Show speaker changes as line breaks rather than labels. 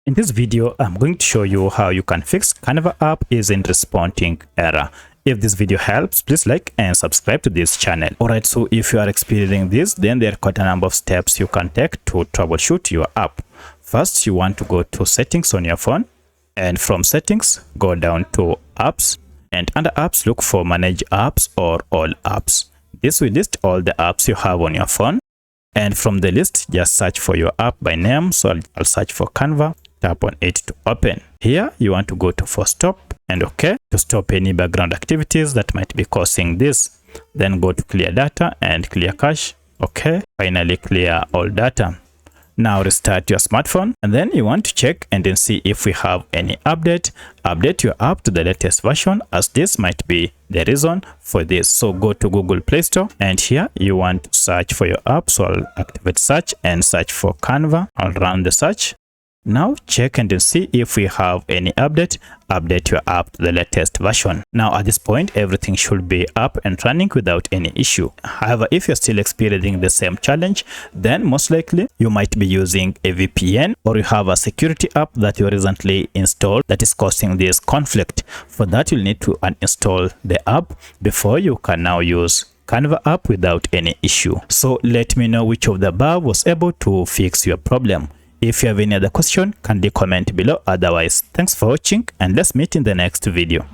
In this video, I'm going to show you how you can fix Canva app isn't responding error. If this video helps, please like and subscribe to this channel. Alright, so if you are experiencing this, then there are quite a number of steps you can take to troubleshoot your app. First, you want to go to settings on your phone, and from settings, go down to apps, and under apps, look for manage apps or all apps. This will list all the apps you have on your phone, and from the list, just search for your app by name. So I'll search for Canva. Tap on it to open. Here you want to go to for stop and OK to stop any background activities that might be causing this. Then go to clear data and clear cache. OK, finally clear all data. Now restart your smartphone, and then you want to check and then see if we have any update. Update your app to the latest version, as this might be the reason for this. So go to Google Play Store, and here you want to search for your app. So I'll activate search and search for Canva. I'll run the search. Now check and then see if we have any update. Update your app to the latest version. Now at this point, everything should be up and running without any issue. However, if you're still experiencing the same challenge, then most likely you might be using a VPN, or you have a security app that you recently installed that is causing this conflict. For that, you'll need to uninstall the app before you can now use Canva app without any issue. So let me know which of the above was able to fix your problem. If you have any other question, kindly comment below. Otherwise, thanks for watching, and let's meet in the next video.